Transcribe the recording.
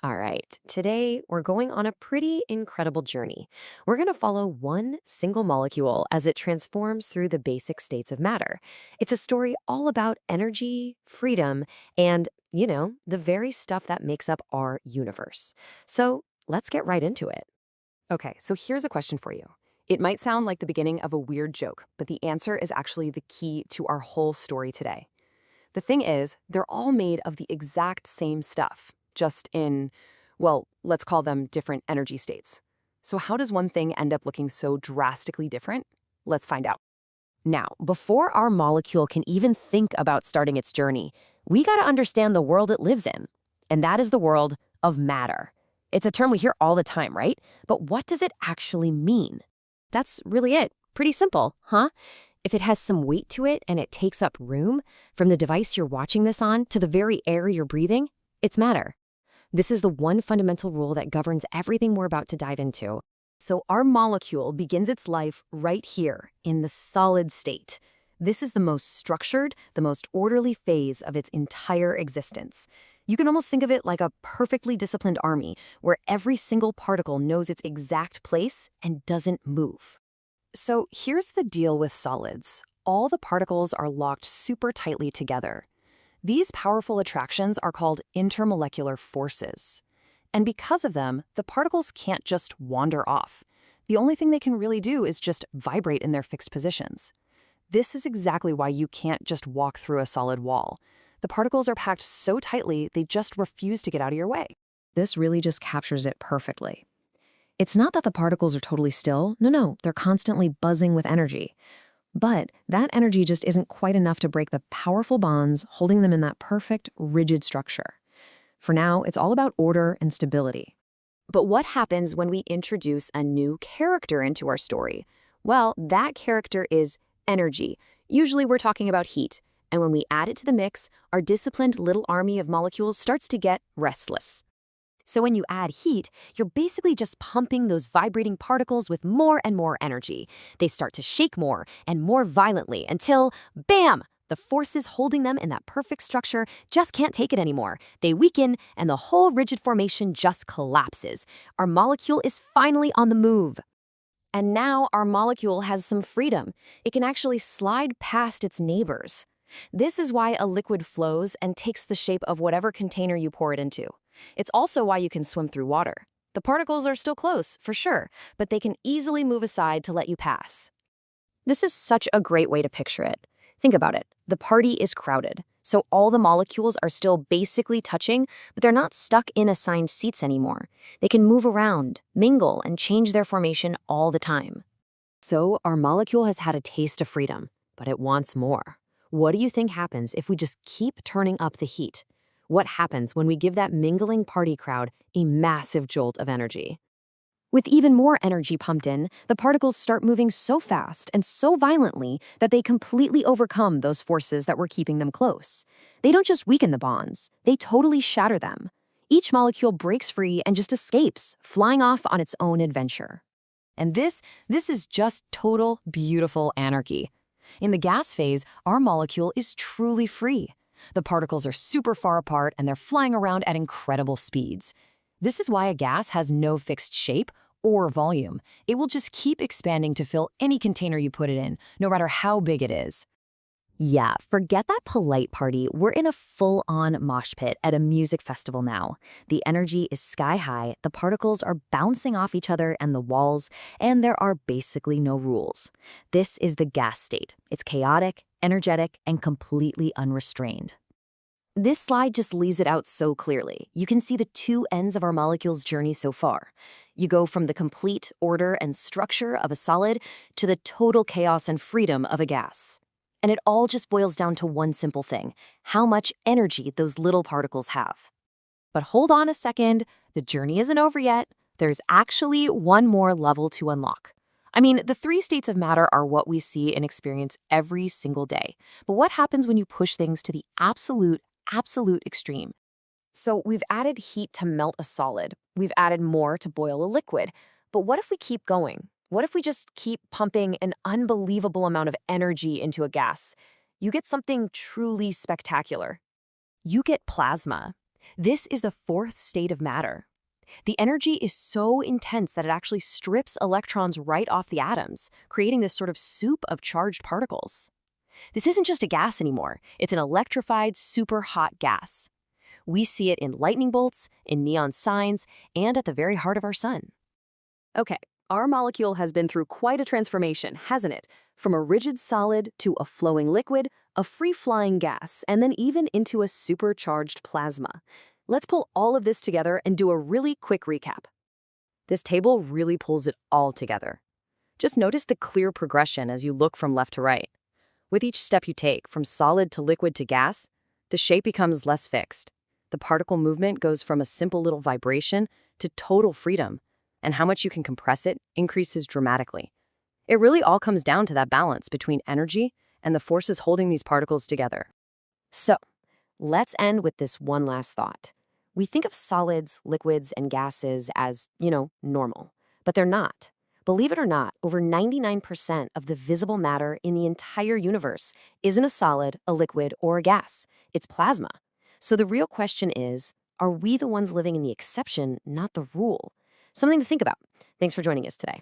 All right, today we're going on a pretty incredible journey. We're going to follow one single molecule as it transforms through the basic states of matter. It's a story all about energy, freedom, and, the very stuff that makes up our universe. So let's get right into it. Okay, so here's a question for you. It might sound like the beginning of a weird joke, but the answer is actually the key to our whole story today. The thing is, they're all made of the exact same stuff, just in, well, let's call them different energy states. So, how does one thing end up looking so drastically different? Let's find out. Now, before our molecule can even think about starting its journey, we got to understand the world it lives in. And that is the world of matter. It's a term we hear all the time, right? But what does it actually mean? That's really it. Pretty simple, huh? If it has some weight to it and it takes up room, from the device you're watching this on to the very air you're breathing, it's matter. This is the one fundamental rule that governs everything we're about to dive into. So our molecule begins its life right here in the solid state. This is the most structured, the most orderly phase of its entire existence. You can almost think of it like a perfectly disciplined army where every single particle knows its exact place and doesn't move. So here's the deal with solids. All the particles are locked super tightly together. These powerful attractions are called intermolecular forces. And because of them, the particles can't just wander off. The only thing they can really do is just vibrate in their fixed positions. This is exactly why you can't just walk through a solid wall. The particles are packed so tightly, they just refuse to get out of your way. This really just captures it perfectly. It's not that the particles are totally still. No, they're constantly buzzing with energy. But that energy just isn't quite enough to break the powerful bonds holding them in that perfect, rigid structure. For now, it's all about order and stability. But what happens when we introduce a new character into our story? Well, that character is energy. Usually we're talking about heat. And when we add it to the mix, our disciplined little army of molecules starts to get restless. So when you add heat, you're basically just pumping those vibrating particles with more and more energy. They start to shake more and more violently until, bam! The forces holding them in that perfect structure just can't take it anymore. They weaken, and the whole rigid formation just collapses. Our molecule is finally on the move. And now our molecule has some freedom. It can actually slide past its neighbors. This is why a liquid flows and takes the shape of whatever container you pour it into. It's also why you can swim through water. The particles are still close, for sure, but they can easily move aside to let you pass. This is such a great way to picture it. Think about it. The party is crowded, so all the molecules are still basically touching, but they're not stuck in assigned seats anymore. They can move around, mingle, and change their formation all the time. So our molecule has had a taste of freedom, but it wants more. What do you think happens if we just keep turning up the heat? What happens when we give that mingling party crowd a massive jolt of energy? With even more energy pumped in, the particles start moving so fast and so violently that they completely overcome those forces that were keeping them close. They don't just weaken the bonds, they totally shatter them. Each molecule breaks free and just escapes, flying off on its own adventure. And this is just total beautiful anarchy. In the gas phase, our molecule is truly free. The particles are super far apart and they're flying around at incredible speeds. This is why a gas has no fixed shape or volume. It will just keep expanding to fill any container you put it in, no matter how big it is. Yeah, forget that polite party. We're in a full-on mosh pit at a music festival now. The energy is sky high, the particles are bouncing off each other and the walls, and there are basically no rules. This is the gas state. It's chaotic, energetic, and completely unrestrained. This slide just lays it out so clearly. You can see the two ends of our molecule's journey so far. You go from the complete order and structure of a solid to the total chaos and freedom of a gas. And it all just boils down to one simple thing: how much energy those little particles have. But hold on a second, the journey isn't over yet. There's actually one more level to unlock. I mean, the three states of matter are what we see and experience every single day. But what happens when you push things to the absolute extreme? So we've added heat to melt a solid. We've added more to boil a liquid. But what if we keep going? What if we just keep pumping an unbelievable amount of energy into a gas? You get something truly spectacular. You get plasma. This is the fourth state of matter. The energy is so intense that it actually strips electrons right off the atoms, creating this sort of soup of charged particles. This isn't just a gas anymore, it's an electrified, super hot gas. We see it in lightning bolts, in neon signs, and at the very heart of our sun. Okay, our molecule has been through quite a transformation, hasn't it? From a rigid solid to a flowing liquid, a free-flying gas, and then even into a supercharged plasma. Let's pull all of this together and do a really quick recap. This table really pulls it all together. Just notice the clear progression as you look from left to right. With each step you take, from solid to liquid to gas, the shape becomes less fixed. The particle movement goes from a simple little vibration to total freedom, and how much you can compress it increases dramatically. It really all comes down to that balance between energy and the forces holding these particles together. So, let's end with this one last thought. We think of solids, liquids, and gases as, normal, but they're not. Believe it or not, over 99% of the visible matter in the entire universe isn't a solid, a liquid, or a gas. It's plasma. So the real question is, are we the ones living in the exception, not the rule? Something to think about. Thanks for joining us today.